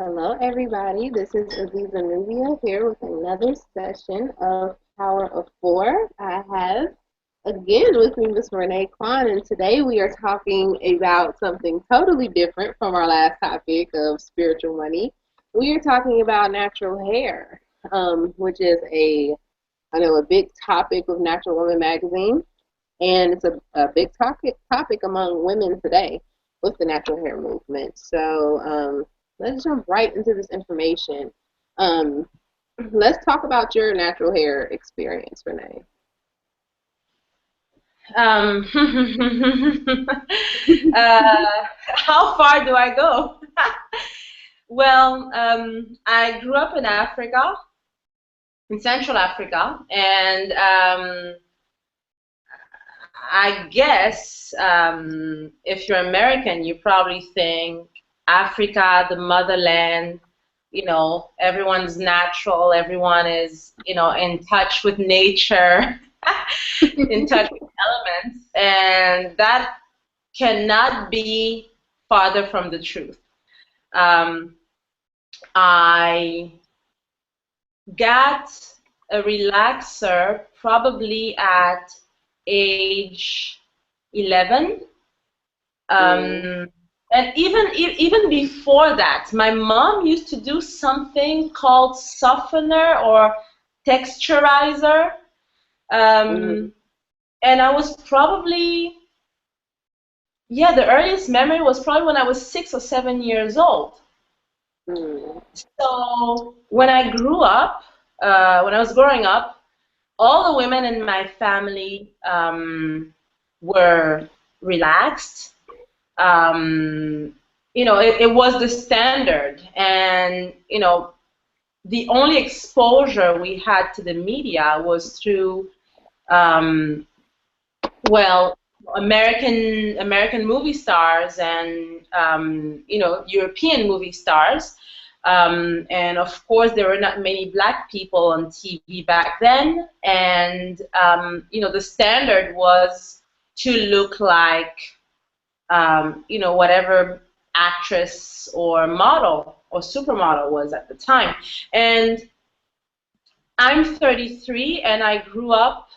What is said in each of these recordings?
Hello, everybody. This is Azizah Nubia here with another session of Power of Four. I have again with me Miss Renee Konan, and today we are talking about something totally different from our last topic of spiritual money. We are talking about natural hair, which is a big topic of Natural Woman magazine, and it's a big topic among women today with the natural hair movement. So let's jump right into this information. Um, let's talk about your natural hair experience, Renee. Um, how far do I go? Well, I grew up in Africa, in Central Africa, and I guess if you're American, you probably think Africa, the motherland, everyone's natural, everyone is, in touch with nature, in touch with elements, and that cannot be farther from the truth. Um, I got a relaxer probably at age 11. Mm, Um, and even before that, my mom used to do something called softener or texturizer. mm-hmm, Um, and I was probably, yeah, the earliest memory was probably when I was 6 or 7 years old. mm, So when I grew up, when I was growing up, all the women in my family were relaxed. Um, it was the standard, and the only exposure we had to the media was through, um, well, American movie stars and European movie stars. And of course, there were not many black people on TV back then, and the standard was to look like whatever actress or model or supermodel was at the time. And I'm 33, and I grew up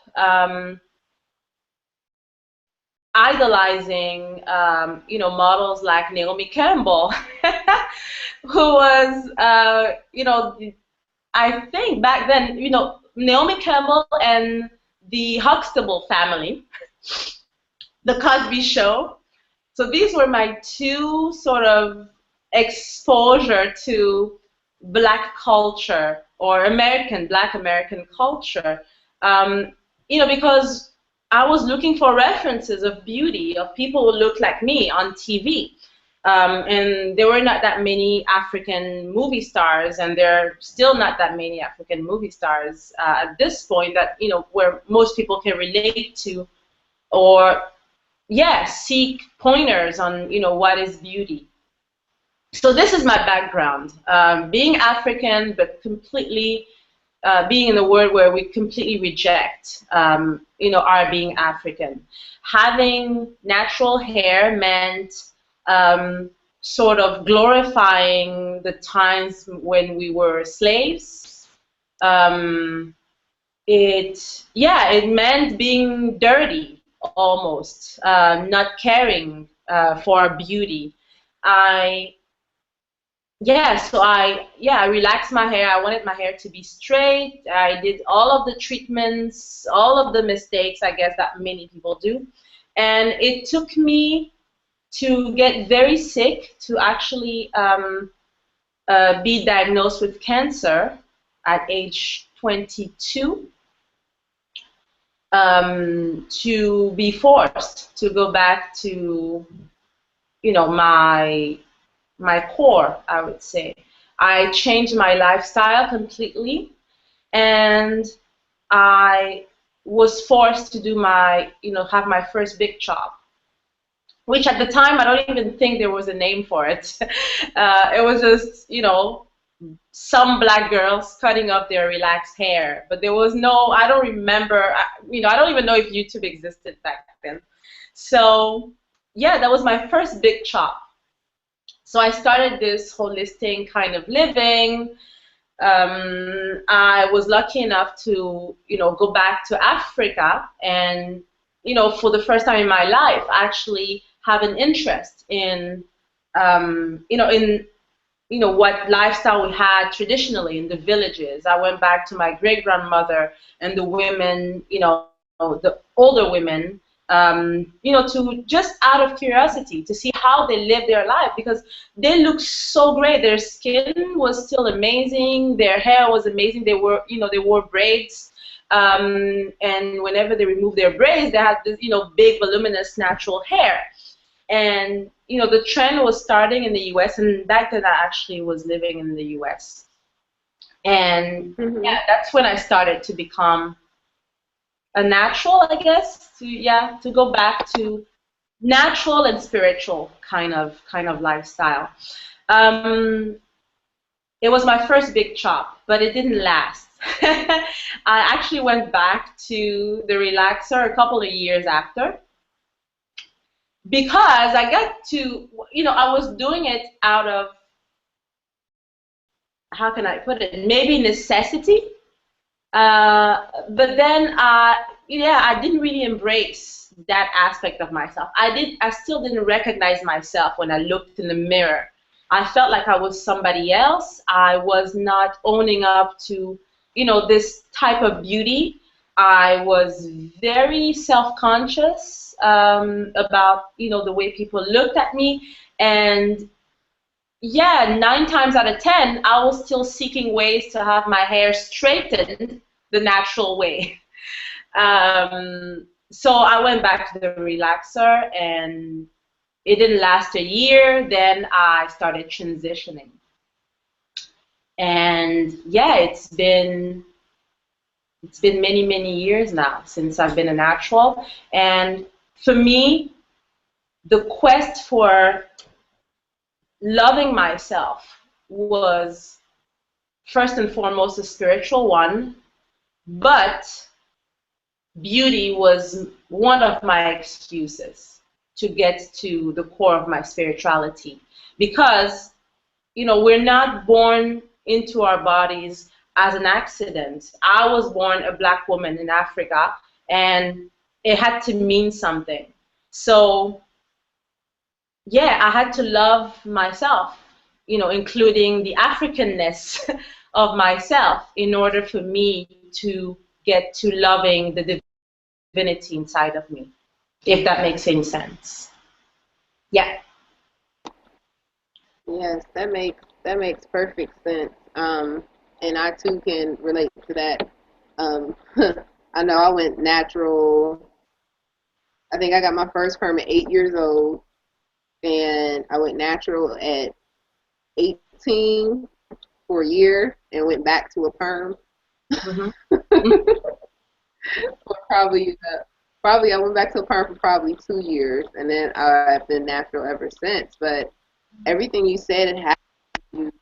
idolizing, models like Naomi Campbell, who was, I think back then, Naomi Campbell and the Huxtable family, the Cosby Show. So these were my two sort of exposure to black culture or Black American culture. Um, because I was looking for references of beauty, of people who looked like me on TV. And there were not that many African movie stars, and there are still not that many African movie stars at this point that, where most people can relate to, or yeah, seek pointers on what is beauty. So this is my background, being African, but completely being in the world where we completely reject our being African. Having natural hair meant sort of glorifying the times when we were slaves. Um, it meant being dirty almost, not caring for beauty. I I relaxed my hair. I wanted my hair to be straight. I did all of the treatments, all of the mistakes I guess that many people do, and it took me to get very sick to actually be diagnosed with cancer at age 22, to be forced to go back to, my core, I would say. I changed my lifestyle completely, and I was forced to do have my first big chop, which at the time I don't even think there was a name for it. It was just, some black girls cutting up their relaxed hair, but there was no, I don't remember, I don't even know if YouTube existed back then. So, yeah, that was my first big chop. So I started this holistic kind of living. I was lucky enough to, go back to Africa and, for the first time in my life, actually have an interest in, in what lifestyle we had traditionally in the villages. I went back to my great grandmother and the women, the older women, to just out of curiosity to see how they live their life, because they looked so great. Their skin was still amazing. Their hair was amazing. They wore braids. And whenever they removed their braids, they had this, big, voluminous, natural hair. And the trend was starting in the U.S. and back then I actually was living in the U.S. And yeah, that's when I started to become a natural, I guess, to go back to natural and spiritual kind of lifestyle. Um, it was my first big chop, but it didn't last. I actually went back to the relaxer a couple of years after, because I got to, I was doing it out of, how can I put it, maybe necessity. But then, I didn't really embrace that aspect of myself. I still didn't recognize myself when I looked in the mirror. I felt like I was somebody else. I was not owning up to, this type of beauty. I was very self-conscious about, the way people looked at me. And yeah, 9 times out of 10, I was still seeking ways to have my hair straightened the natural way. So I went back to the relaxer, and it didn't last a year. Then I started transitioning. And yeah, it's been many, many years now since I've been a natural. And for me, the quest for loving myself was first and foremost a spiritual one, but beauty was one of my excuses to get to the core of my spirituality. Because, we're not born into our bodies as an accident. I was born a black woman in Africa, and it had to mean something. So yeah, I had to love myself, including the Africanness of myself, in order for me to get to loving the divinity inside of me, if that makes any sense. Yeah. Yes, that makes perfect sense. And I too can relate to that. Um, I know I went natural. I think I got my first perm at 8 years old, and I went natural at 18 for a year, and went back to a perm. Hmm. For probably I went back to a perm for probably 2 years, and then I've been natural ever since. But everything you said, it has to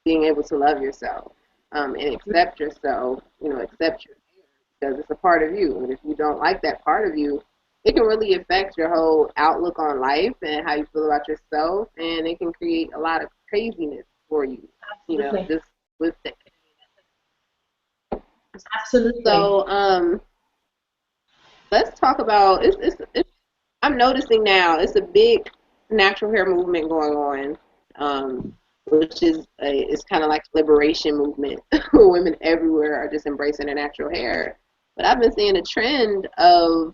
being able to love yourself, and accept yourself, accept your hair, because it's a part of you. And if you don't like that part of you, it can really affect your whole outlook on life and how you feel about yourself, and it can create a lot of craziness for you, Absolutely. just with the. Absolutely. So, let's talk about I'm noticing now it's a big natural hair movement going on, which is it's kind of like liberation movement. Women everywhere are just embracing their natural hair. But I've been seeing a trend of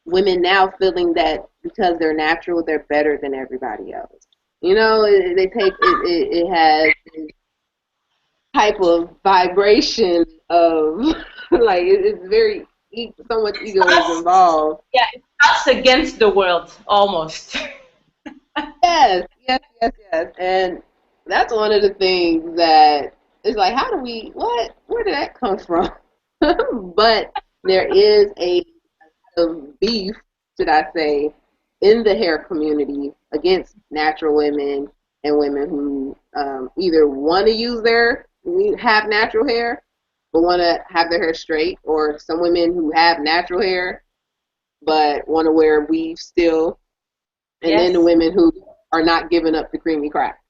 women now feeling that because they're natural, they're better than everybody else. They take it has this type of vibration of like it's very so much ego is Us, involved. yeah, it's us against the world, almost. Yes, yes, yes, yes. And that's one of the things that is like, how do we, where did that come from? But there is a lot of beef, should I say, in the hair community against natural women and women who either want to have natural hair, but want to have their hair straight, or some women who have natural hair but want to wear weave still, and then the Yes. women who are not giving up the creamy crack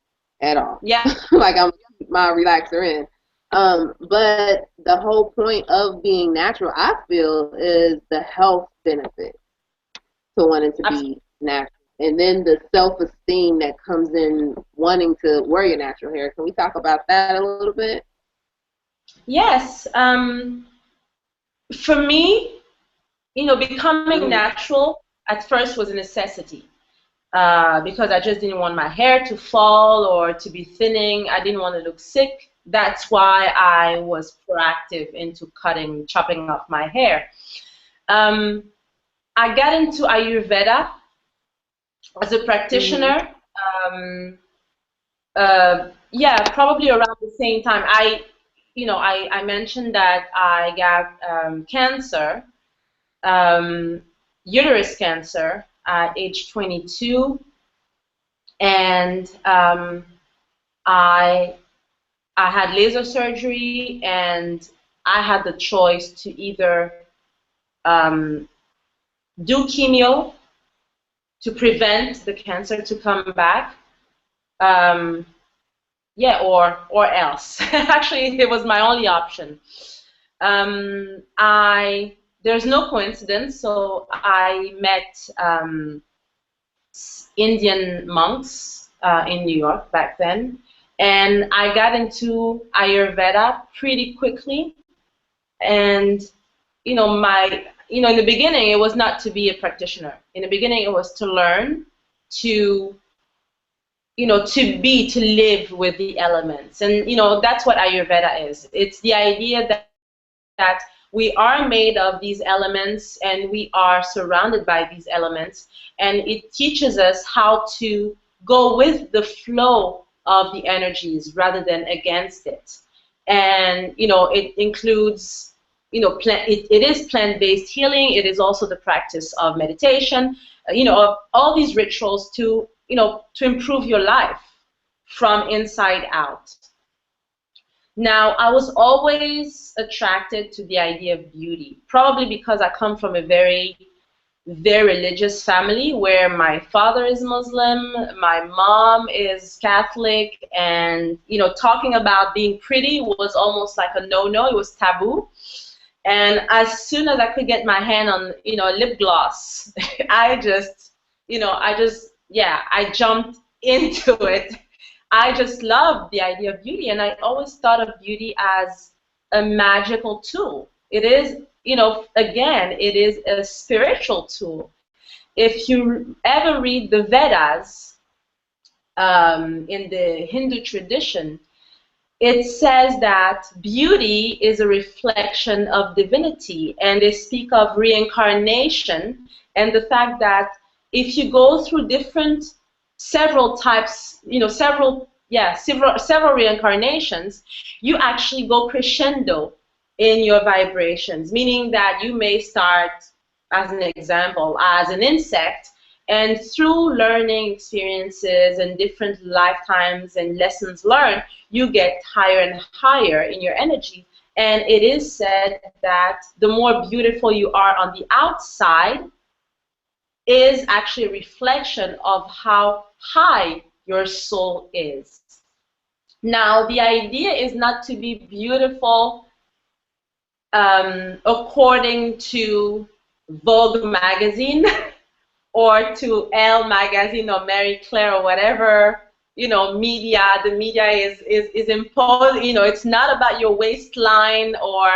at all. Yeah. Like I'm my relaxer in. But the whole point of being natural, I feel, is the health benefit to wanting to be natural. And then the self-esteem that comes in wanting to wear your natural hair. Can we talk about that a little bit? Yes. For me, becoming natural at first was a necessity. Because I just didn't want my hair to fall or to be thinning. I didn't want to look sick. That's why I was proactive into chopping off my hair. I got into Ayurveda as a practitioner. Yeah, probably around the same time. I mentioned that I got cancer, uterus cancer at age 22. And I had laser surgery, and I had the choice to either do chemo to prevent the cancer to come back, yeah, or else. Actually, it was my only option. There's no coincidence, so I met Indian monks in New York back then, and I got into Ayurveda pretty quickly. And in the beginning, it was not to be a practitioner. In the beginning, it was to learn to to live with the elements. And that's what Ayurveda is. It's the idea that we are made of these elements, and we are surrounded by these elements, and it teaches us how to go with the flow of the energies rather than against it. And it includes, it is plant-based healing. It is also the practice of meditation, of all these rituals to improve your life from inside out. Now, I was always attracted to the idea of beauty, probably because I come from a very, very religious family where my father is Muslim, my mom is Catholic, and talking about being pretty was almost like a no-no. It was taboo. And as soon as I could get my hand on lip gloss, I jumped into it. I just love the idea of beauty, and I always thought of beauty as a magical tool. It is, again, it is a spiritual tool. If you ever read the Vedas in the Hindu tradition, it says that beauty is a reflection of divinity, and they speak of reincarnation and the fact that if you go through several reincarnations, you actually go crescendo in your vibrations, meaning that you may start, as an example, as an insect, and through learning experiences and different lifetimes and lessons learned, you get higher and higher in your energy. And it is said that the more beautiful you are on the outside is actually a reflection of how high your soul is. Now, the idea is not to be beautiful according to Vogue magazine or to Elle magazine or Marie Claire or whatever, media. The media is imposed. It's not about your waistline or,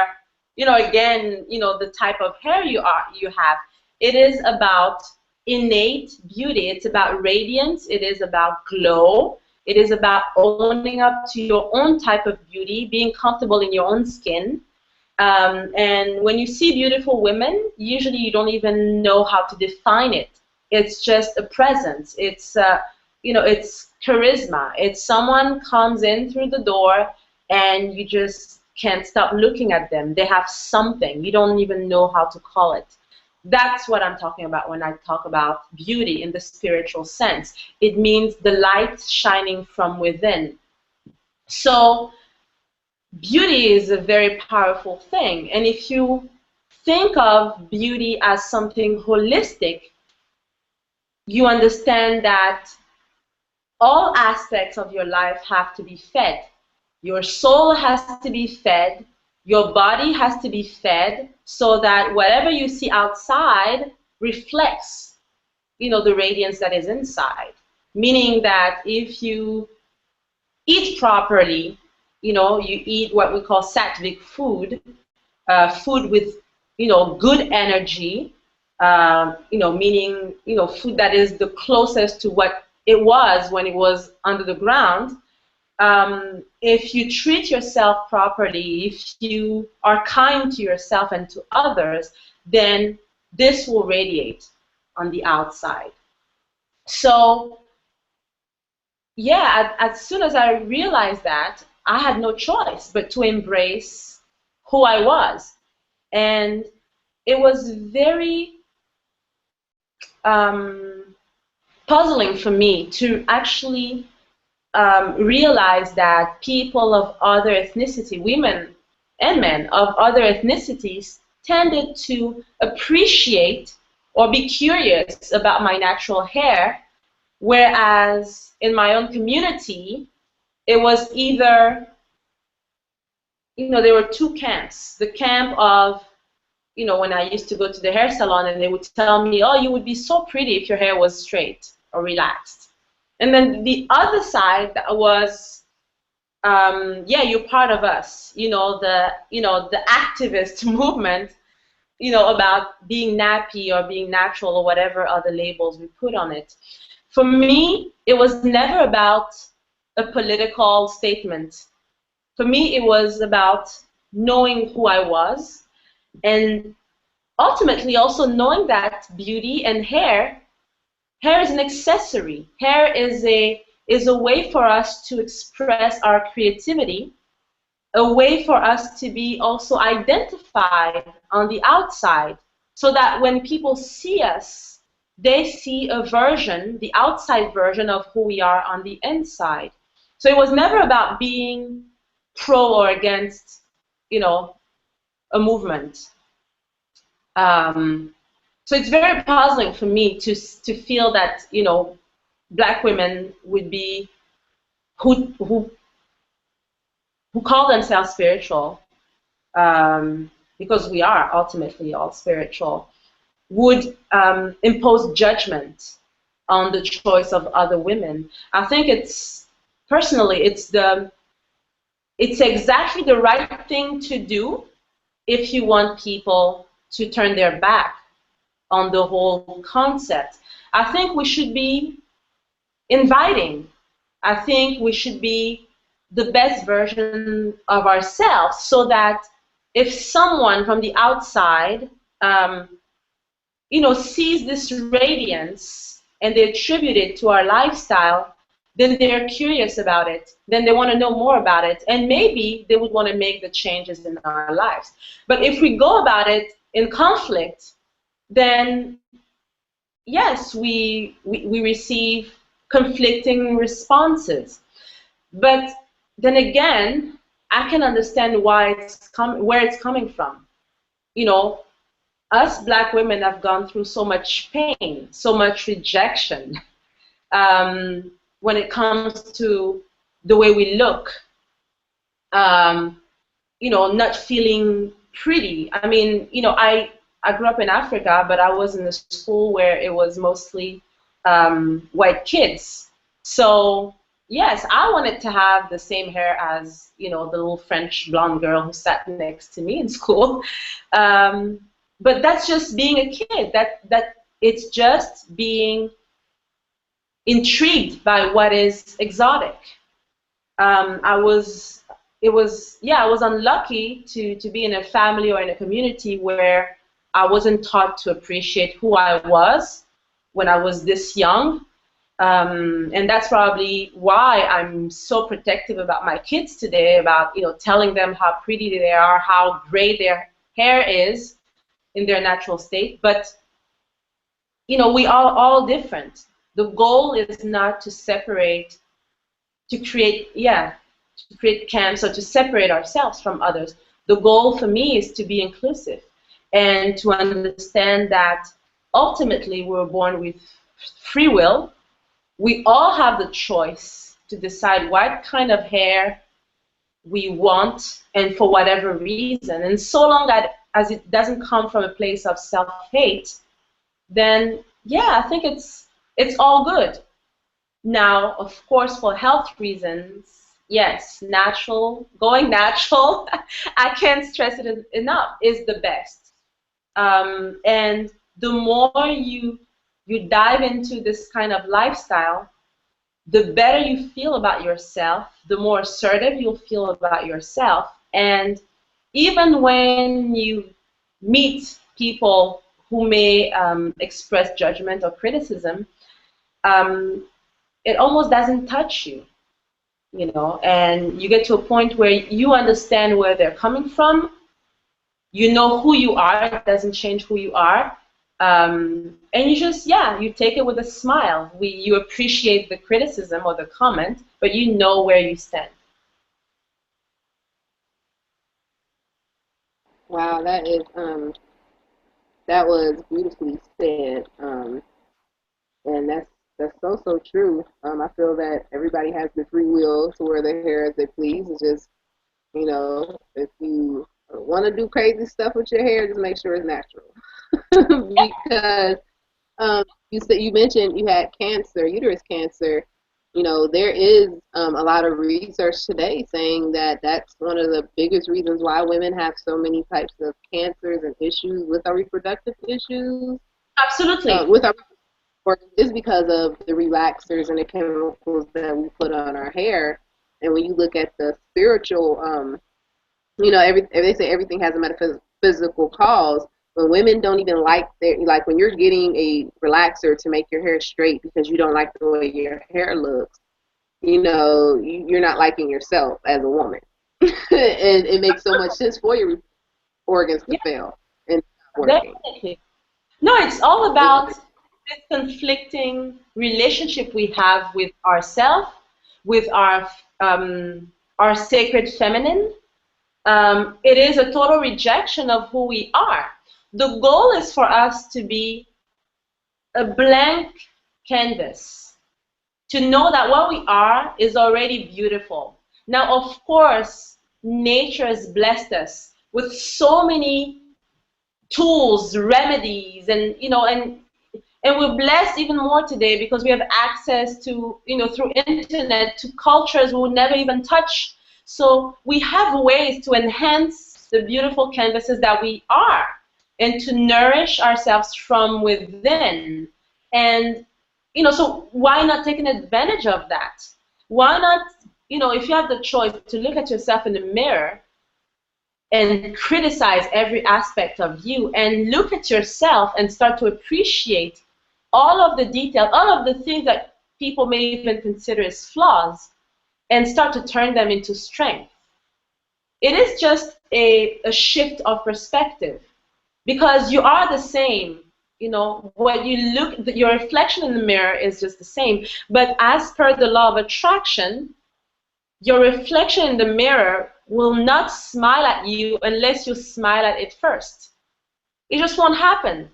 again, the type of hair you have. It is about innate beauty. It's about radiance. It is about glow. It is about owning up to your own type of beauty, being comfortable in your own skin. And when you see beautiful women, usually you don't even know how to define it. It's just a presence. It's it's charisma. It's someone comes in through the door and you just can't stop looking at them. They have something. You don't even know how to call it. That's what I'm talking about when I talk about beauty in the spiritual sense. It means the light shining from within. So beauty is a very powerful thing. And if you think of beauty as something holistic, you understand that all aspects of your life have to be fed. Your soul has to be fed. Your body has to be fed so that whatever you see outside reflects, the radiance that is inside. Meaning that if you eat properly, you eat what we call sattvic food, food with, good energy, meaning, food that is the closest to what it was when it was under the ground. If you treat yourself properly, if you are kind to yourself and to others, then this will radiate on the outside. So, yeah, as soon as I realized that, I had no choice but to embrace who I was. And it was very puzzling for me to actually realize that people of other ethnicity, women and men of other ethnicities, tended to appreciate or be curious about my natural hair, whereas in my own community, it was either, there were two camps. The camp of, when I used to go to the hair salon and they would tell me, oh, you would be so pretty if your hair was straight or relaxed. And then the other side was, yeah, you're part of us. The activist movement, about being nappy or being natural or whatever other labels we put on it. For me, it was never about a political statement. For me, it was about knowing who I was, and ultimately also knowing that beauty and hair is an accessory. Hair is a way for us to express our creativity, a way for us to be also identified on the outside, so that when people see us, they see a version, the outside version of who we are on the inside. So it was never about being pro or against, a movement. So it's very puzzling for me to feel that, black women would be who call themselves spiritual, because we are ultimately all spiritual, would impose judgment on the choice of other women. I think personally, it's exactly the right thing to do if you want people to turn their back on the whole concept. I think we should be inviting. I think we should be the best version of ourselves, so that if someone from the outside, sees this radiance and they attribute it to our lifestyle, then they're curious about it. Then they want to know more about it, and maybe they would want to make the changes in our lives. But if we go about it in conflict, then yes, we receive conflicting responses. But then again, I can understand where it's coming from. Us black women have gone through so much pain, so much rejection, when it comes to the way we look, not feeling pretty. I mean, I grew up in Africa, but I was in a school where it was mostly white kids. So yes, I wanted to have the same hair as, the little French blonde girl who sat next to me in school. But that's just being a kid. That it's just being intrigued by what is exotic. I was unlucky to be in a family or in a community where I wasn't taught to appreciate who I was when I was this young. And that's probably why I'm so protective about my kids today, about telling them how pretty they are, how great their hair is in their natural state. But we are all different. The goal is not to separate, to create camps or to separate ourselves from others. The goal for me is to be inclusive and to understand that ultimately we're born with free will. we all have the choice to decide what kind of hair we want and for whatever reason. And so long as it doesn't come from a place of self-hate, then yeah, I think it's all good. Now, of course, for health reasons, yes, going natural, I can't stress it enough, is the best. And the more you dive into this kind of lifestyle, the better you feel about yourself, the more assertive you'll feel about yourself. And even when you meet people who may express judgment or criticism, um, it almost doesn't touch you, and you get to a point where you understand where they're coming from. You know who you are. It doesn't change who you are. And you just, yeah, you take it with a smile. You appreciate the criticism or the comment, but you know where you stand. Wow, that was beautifully said. And that's so true. I feel that everybody has the free will to wear their hair as they please. It's just, if you want to do crazy stuff with your hair, just make sure it's natural. Because you mentioned you had cancer, uterus cancer. There is a lot of research today saying that that's one of the biggest reasons why women have so many types of cancers and issues with our reproductive issues. Absolutely. With our is because of the relaxers and the chemicals that we put on our hair. And when you look at the spiritual, they say everything has a metaphysical cause. When women don't even like when you're getting a relaxer to make your hair straight because you don't like the way your hair looks, you're not liking yourself as a woman. And it makes so much sense for your organs to fail and not working. Definitely. No, it's all about this conflicting relationship we have with ourselves, with our sacred feminine. It is a total rejection of who we are. The goal is for us to be a blank canvas, to know that what we are is already beautiful. Now, of course, nature has blessed us with so many tools, remedies, and we're blessed even more today because we have access to, through internet, to cultures we would never even touch. So we have ways to enhance the beautiful canvases that we are and to nourish ourselves from within. And, so why not taking advantage of that? Why not, if you have the choice to look at yourself in the mirror and criticize every aspect of you and look at yourself and start to appreciate all of the detail, all of the things that people may even consider as flaws, and start to turn them into strength. It is just a shift of perspective, because you are the same. What you look, your reflection in the mirror is just the same. But as per the law of attraction, your reflection in the mirror will not smile at you unless you smile at it first. It just won't happen.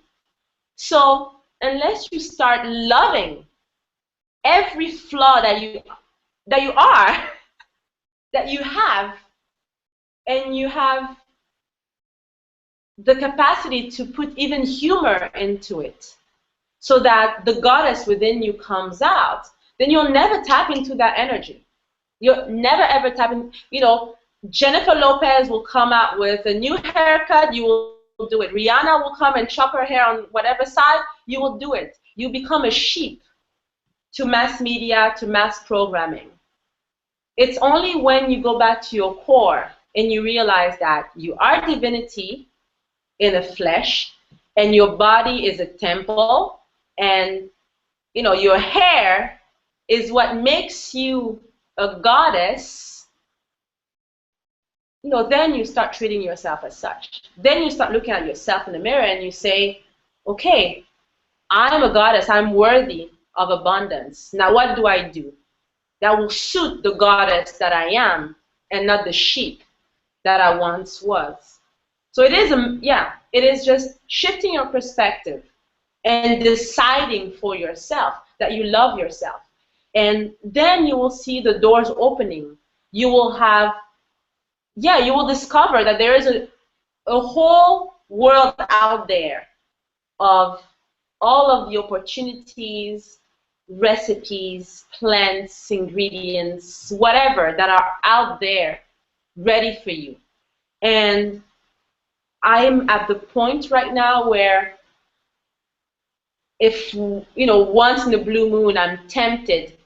So unless you start loving every flaw that you are, that you have, and you have the capacity to put even humor into it, so that the goddess within you comes out, then you'll never tap into that energy. You'll never ever tap in. Jennifer Lopez will come out with a new haircut, you will do it. Rihanna will come and chop her hair on whatever side, you will do it. You become a sheep to mass media, to mass programming. It's only when you go back to your core and you realize that you are divinity in the flesh, and your body is a temple, and your hair is what makes you a goddess. Then you start treating yourself as such. Then you start looking at yourself in the mirror and you say, okay, I'm a goddess, I'm worthy of abundance. Now what do I do that will suit the goddess that I am and not the sheep that I once was? So it is just shifting your perspective and deciding for yourself that you love yourself. And then you will see the doors opening. You will have, yeah, you will discover that there is a whole world out there of all of the opportunities, recipes, plants, ingredients, whatever that are out there ready for you. And I'm at the point right now where if, once in a blue moon I'm tempted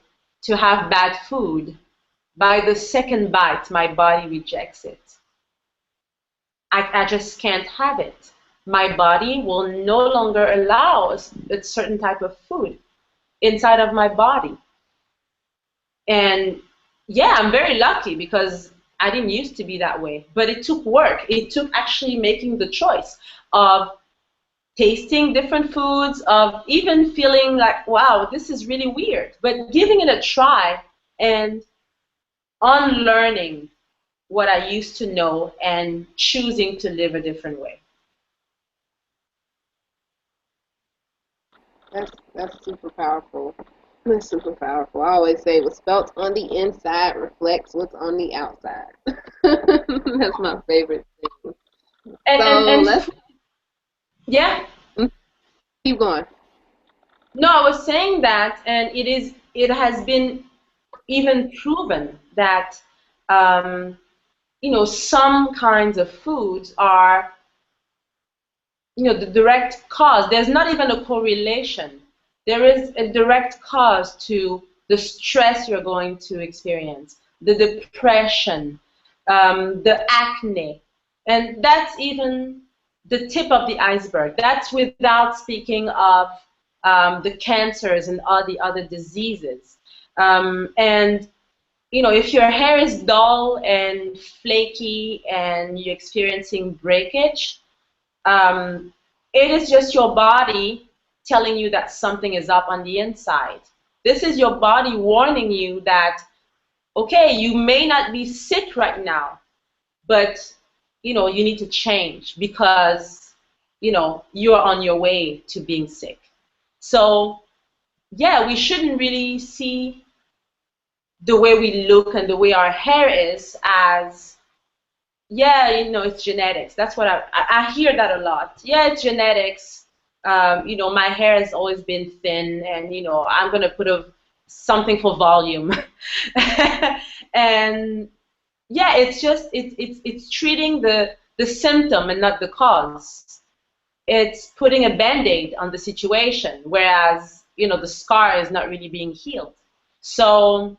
to have bad food, by the second bite, my body rejects it. I just can't have it. My body will no longer allow a certain type of food inside of my body. And yeah, I'm very lucky because I didn't used to be that way. But it took work. It took actually making the choice of tasting different foods, of even feeling like, wow, this is really weird. But giving it a try and unlearning what I used to know and choosing to live a different way. That's super powerful. That's super powerful. I always say what's felt on the inside reflects what's on the outside. That's my favorite thing. So let's Yeah. keep going. No, I was saying that, and it has been even proven that some kinds of foods are the direct cause. There's not even a correlation. There is a direct cause to the stress you're going to experience, the depression, the acne, and that's even the tip of the iceberg. That's without speaking of the cancers and all the other diseases. And if your hair is dull and flaky and you're experiencing breakage, it is just your body telling you that something is up on the inside. This is your body warning you that, okay, you may not be sick right now, but you need to change because you're on your way to being sick. So yeah, we shouldn't really see the way we look and the way our hair is as, yeah, it's genetics. That's what I hear that a lot. Yeah, it's genetics. My hair has always been thin, and I'm gonna put something for volume. And yeah, it's just it's treating the symptom and not the cause. It's putting a band-aid on the situation, whereas the scar is not really being healed. So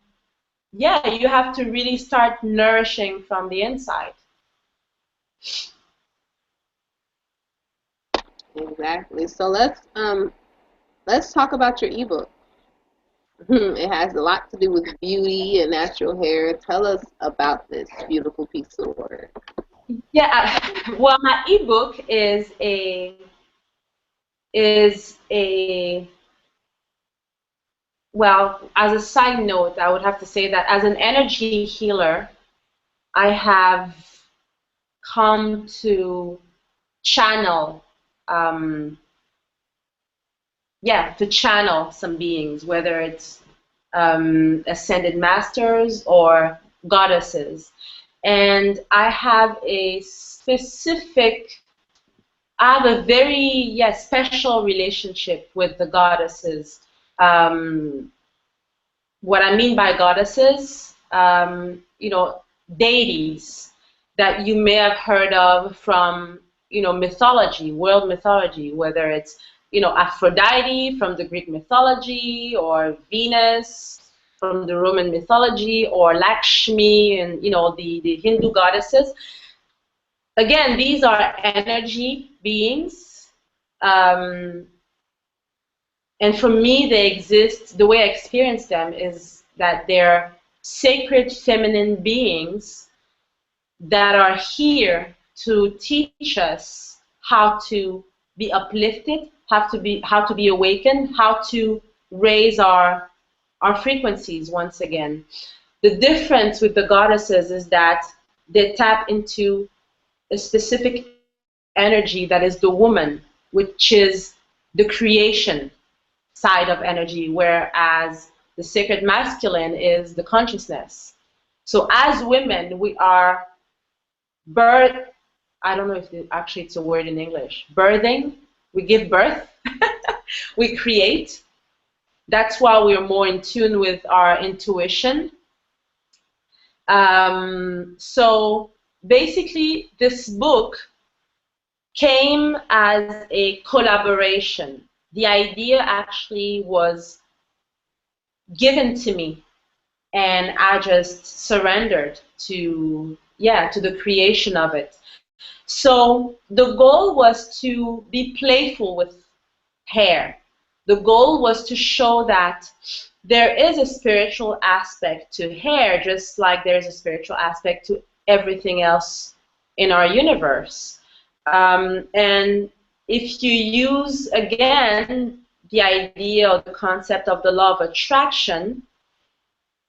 yeah, you have to really start nourishing from the inside. Exactly. So let's talk about your ebook. It has a lot to do with beauty and natural hair. Tell us about this beautiful piece of work. Yeah, well, my ebook is a well, as a side note, I would have to say that as an energy healer, I have come to channel, um, to channel some beings, whether it's ascended masters or goddesses. And I have a very special relationship with the goddesses. Um, what I mean by goddesses, deities that you may have heard of from, mythology, world mythology, whether it's, Aphrodite from the Greek mythology, or Venus from the Roman mythology, or Lakshmi and, the Hindu goddesses. Again, these are energy beings. And for me, they exist, the way I experience them is that they're sacred feminine beings that are here to teach us how to be uplifted, how to be awakened, how to raise our frequencies once again. The difference with the goddesses is that they tap into a specific energy that is the woman, which is the creation side of energy, whereas the sacred masculine is the consciousness. So as women, we are birth. I don't know if actually it's a word in English. Birthing. We give birth. We create. That's why we are more in tune with our intuition. So basically, this book came as a collaboration. The idea actually was given to me, and I just surrendered to the creation of it. So the goal was to be playful with hair. The goal was to show that there is a spiritual aspect to hair, just like there's a spiritual aspect to everything else in our universe. And if you use, again, the idea or the concept of the law of attraction,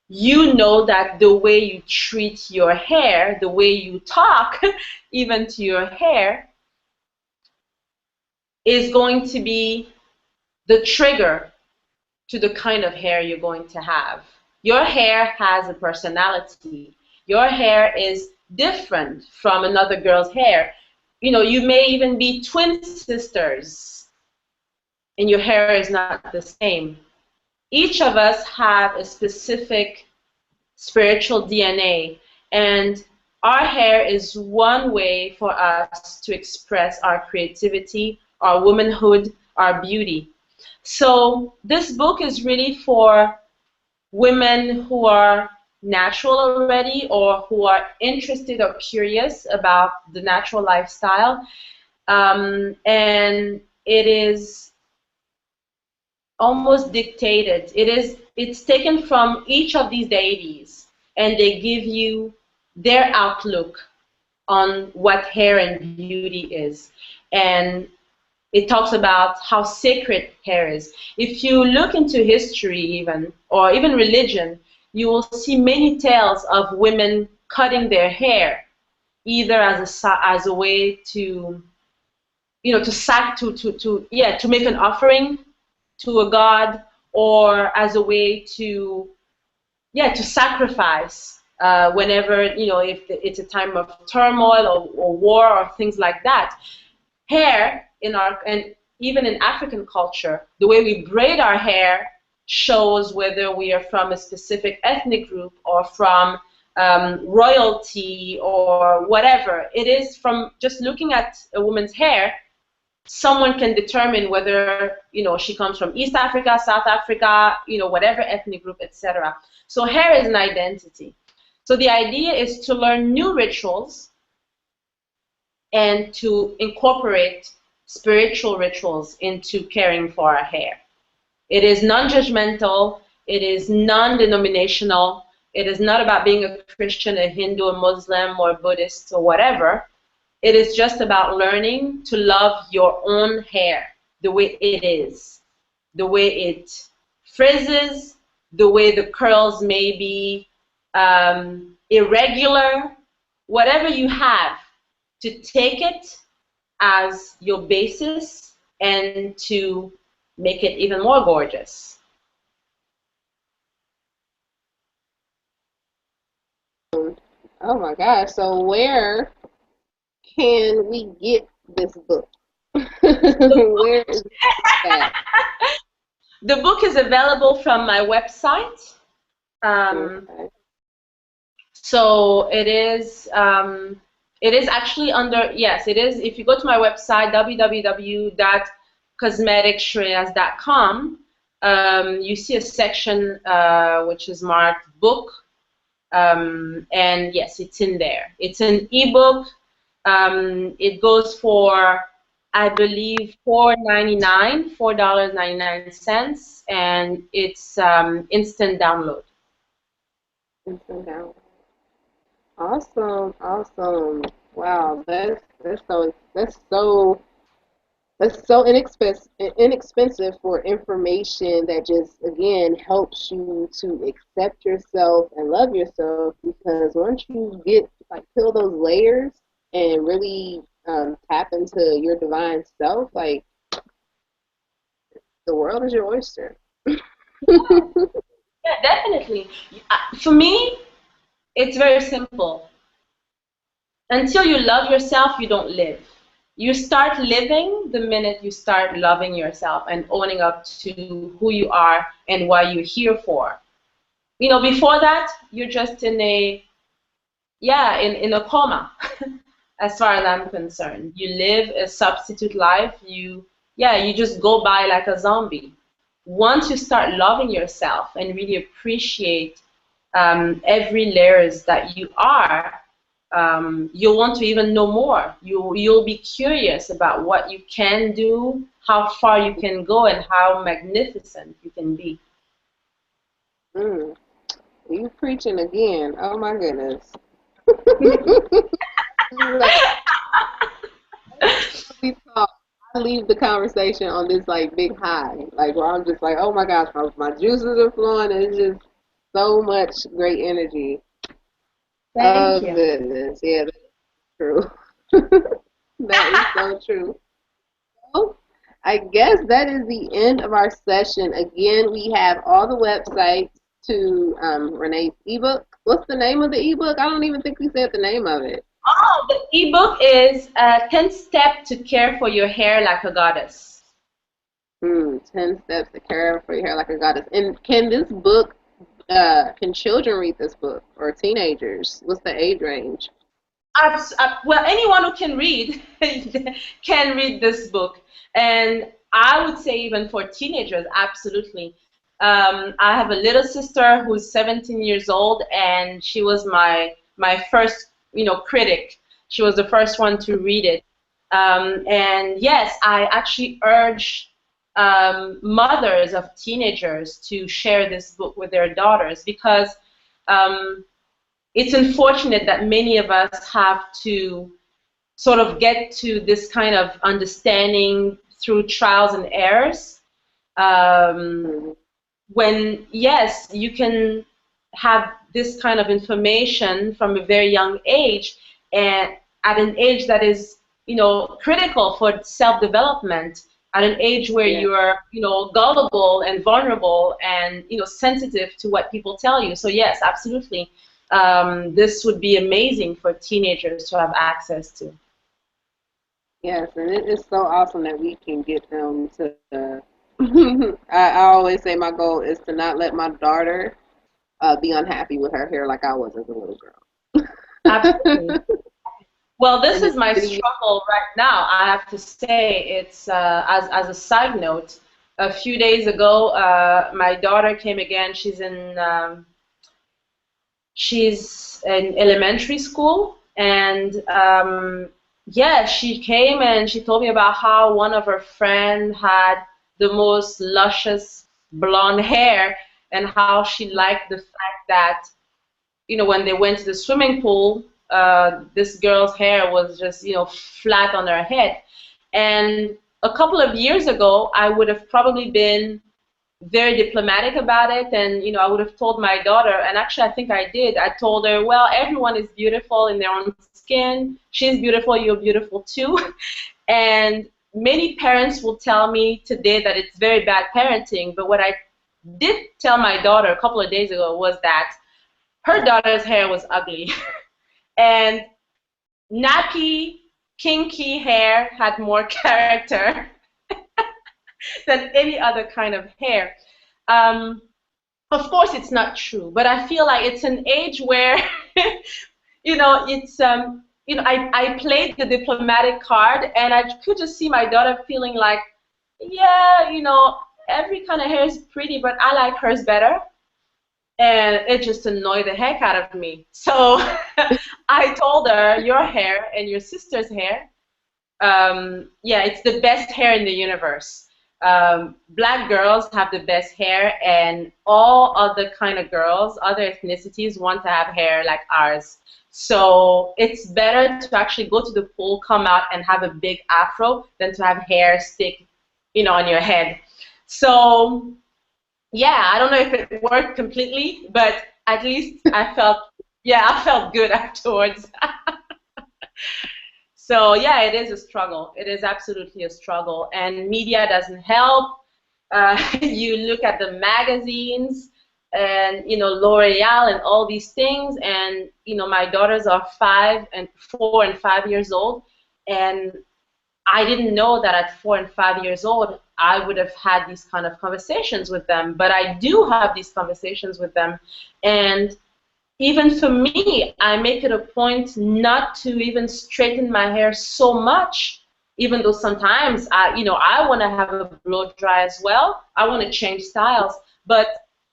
you know that the way you treat your hair, the way you talk, even to your hair, is going to be the trigger to the kind of hair you're going to have. Your hair has a personality. Your hair is different from another girl's hair. You know, you may even be twin sisters, and your hair is not the same. Each of us have a specific spiritual DNA, and our hair is one way for us to express our creativity, our womanhood, our beauty. So this book is really for women who are natural already, or who are interested or curious about the natural lifestyle, and it is almost dictated. It's taken from each of these deities, and they give you their outlook on what hair and beauty is. And it talks about how sacred hair is. If you look into history even, or even religion, you will see many tales of women cutting their hair, either as a way to, to make an offering to a god, or as a way to sacrifice whenever, if it's a time of turmoil or war or things like that. Hair and even in African culture, the way we braid our hair shows whether we are from a specific ethnic group or from royalty or whatever. It is from just looking at a woman's hair, someone can determine whether she comes from East Africa, South Africa, whatever ethnic group, etc. So hair is an identity. So the idea is to learn new rituals and to incorporate spiritual rituals into caring for our hair. It is non-judgmental. It is non-denominational. It is not about being a Christian, a Hindu, a Muslim, or a Buddhist, or whatever. It is just about learning to love your own hair the way it is, the way it frizzes, the way the curls may be irregular, whatever you have, to take it as your basis and to make it even more gorgeous. Oh my gosh, so where can we get this book? Where is that? The book is available from my website. Okay. So it is actually under, yes, it is. If you go to my website, www.cosmeticshreyas.com, you see a section which is marked book, and yes, it's in there. It's an ebook. It goes for, I believe, $4.99, and it's instant download. Instant download. Awesome, awesome. Wow, that's so inexpensive for information that just, again, helps you to accept yourself and love yourself, because once you get, like, peel those layers and really tap into your divine self, like, the world is your oyster. Yeah, definitely. For me, it's very simple. Until you love yourself, you don't live. You start living the minute you start loving yourself and owning up to who you are and why you're here for. Before that, you're just in a coma, as far as I'm concerned. You live a substitute life. You just go by like a zombie. Once you start loving yourself and really appreciate every layers that you are, you'll want to even know more. You'll be curious about what you can do, how far you can go, and how magnificent you can be. Mm, you preaching again. Oh my goodness. Like, we talk, I leave the conversation on this like big high, like where I'm just like, oh my gosh, my juices are flowing. And it's just so much great energy. Oh Thank you. goodness, yeah, that's true. That is so true. Well, I guess that is the end of our session. Again, we have all the websites to Renee's ebook. What's the name of the ebook? I don't even think we said the name of it. Oh, the ebook is 10 Steps to Care for Your Hair Like a Goddess. 10 steps to care for your hair like a goddess. And can this book, can children read this book or teenagers? What's the age range? Well, anyone who can read can read this book, and I would say even for teenagers, absolutely. I have a little sister who's 17 years old, and she was my first, critic. She was the first one to read it, and yes, I actually urge mothers of teenagers to share this book with their daughters because. Um, it's unfortunate that many of us have to sort of get to this kind of understanding through trials and errors. Um, Mhm. when, yes, you can have this kind of information from a very young age and at an age that is, critical for self-development, at an age where Yeah. you're, gullible and vulnerable and, sensitive to what people tell you. So yes, absolutely. This would be amazing for teenagers to have access to. Yes, and it is so awesome that we can get them to. I always say my goal is to not let my daughter be unhappy with her hair like I was as a little girl. Absolutely. Well, this And is it's my pretty. struggle right now. I have to say, it's as a side note. A few days ago, my daughter came again. She's in elementary school, and yeah, she came and she told me about how one of her friends had the most luscious blonde hair, and how she liked the fact that when they went to the swimming pool, this girl's hair was just, flat on her head. And a couple of years ago, I would have probably been very diplomatic about it, and I would have told my daughter, and actually I think I did. I told her, well, everyone is beautiful in their own skin. She's beautiful, you're beautiful too. And many parents will tell me today that it's very bad parenting, but what I did tell my daughter a couple of days ago was that her daughter's hair was ugly. And nappy, kinky hair had more character than any other kind of hair. Um, of course, it's not true, but I feel like it's an age where, it's, I played the diplomatic card, and I could just see my daughter feeling like, yeah, every kind of hair is pretty, but I like hers better. And it just annoyed the heck out of me. So I told her, your hair and your sister's hair, yeah, it's the best hair in the universe. Black girls have the best hair, and all other kind of girls, other ethnicities, want to have hair like ours. So it's better to actually go to the pool, come out, and have a big afro than to have hair stick, on your head. So yeah, I don't know if it worked completely, but at least I felt good afterwards. So yeah, it is a struggle. It is absolutely a struggle, and media doesn't help. You look at the magazines, and L'Oreal and all these things. And my daughters are 4 and 5 years old, and I didn't know that at 4 and 5 years old I would have had these kind of conversations with them, but I do have these conversations with them. And even for me, I make it a point not to even straighten my hair so much, even though sometimes I want to have a blow dry as well. I want to change styles, but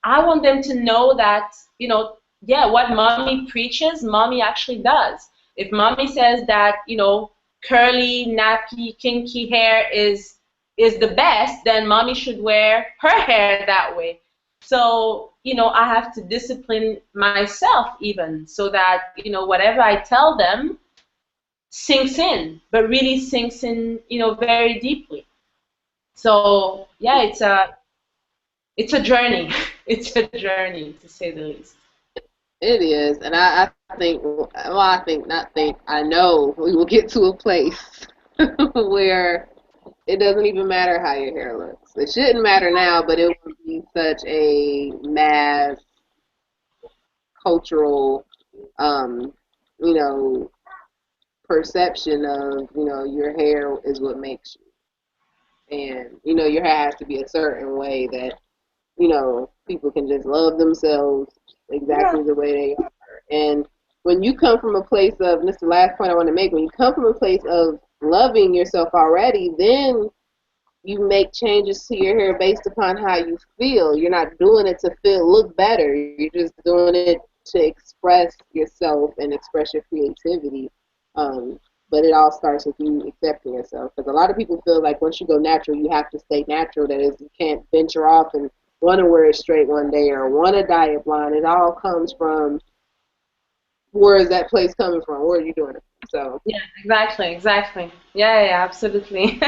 I want them to know that, yeah, what mommy preaches, mommy actually does. If mommy says that, curly, nappy, kinky hair is the best, then mommy should wear her hair that way. So, I have to discipline myself even so that, whatever I tell them sinks in, but really sinks in, very deeply. So, yeah, it's a journey. It's a journey, to say the least. It is, and I think, well, not think, I know we will get to a place where it doesn't even matter how your hair looks. It shouldn't matter now, but it would be such a mass cultural, um, you know, perception of, your hair is what makes you. And, your hair has to be a certain way that, people can just love themselves Yeah. exactly the way they are. And when you come from a place of, and this is the last point I want to make, when you come from a place of loving yourself already, then you make changes to your hair based upon how you feel. You're not doing it to look better. You're just doing it to express yourself and express your creativity. But it all starts with you accepting yourself. Because a lot of people feel like once you go natural, you have to stay natural. That is, you can't venture off and want to wear it straight one day or want to dye it blonde. It all comes from, where is that place coming from? Where are you doing it? So Yeah, exactly. Yeah, absolutely.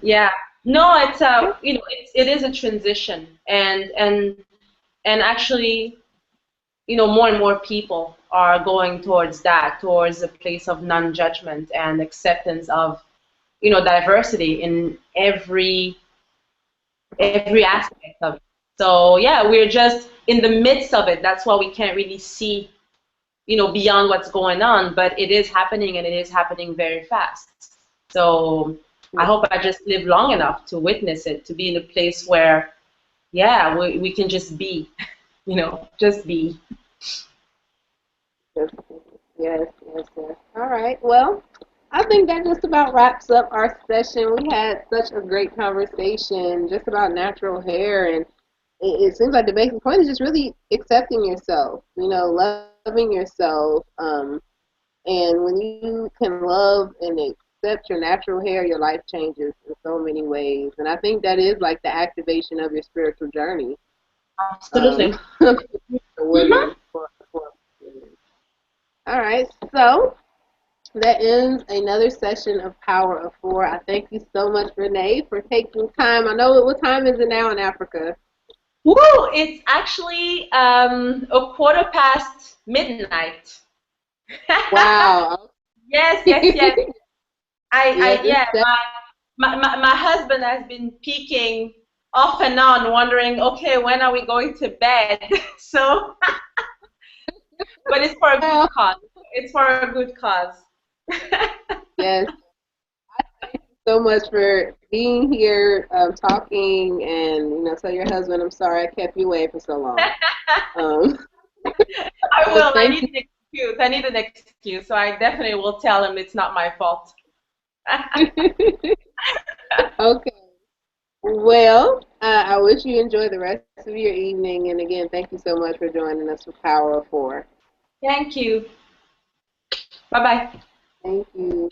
Yeah. No, it is a transition, and actually, more and more people are going towards that, towards a place of non-judgment and acceptance of, diversity in every aspect of it. So yeah, we're just in the midst of it. That's why we can't really see, beyond what's going on, but it is happening, and it is happening very fast. So I hope I just live long enough to witness it, to be in a place where, yeah, we can just be, just be. yes, yes. All right. Well, I think that just about wraps up our session. We had such a great conversation just about natural hair, and it seems like the basic point is just really accepting yourself, loving yourself. And when you can love and accept your natural hair, your life changes in so many ways. And I think that is like the activation of your spiritual journey. Absolutely. For Hmm. women. For women. All right. So that ends another session of Power of Four. I thank you so much, Renee, for taking time. I know what time is it now in Africa? Woo! It's actually a quarter past midnight. Wow. Yes. Yes, it's Yeah, my husband has been peeking off and on, wondering, okay, when are we going to bed? So, but it's for a good seven. cause. It's for a good cause. Yes. Thank you so much for being here, talking, and tell your husband I'm sorry I kept you away for so long. Um, I but will. I thank need an excuse. I need an excuse. So I definitely will tell him it's not my fault. you. Okay. Well, I wish you enjoy the rest of your evening, and again, thank you so much for joining us for Power of Four. Thank you. Bye bye. Thank you.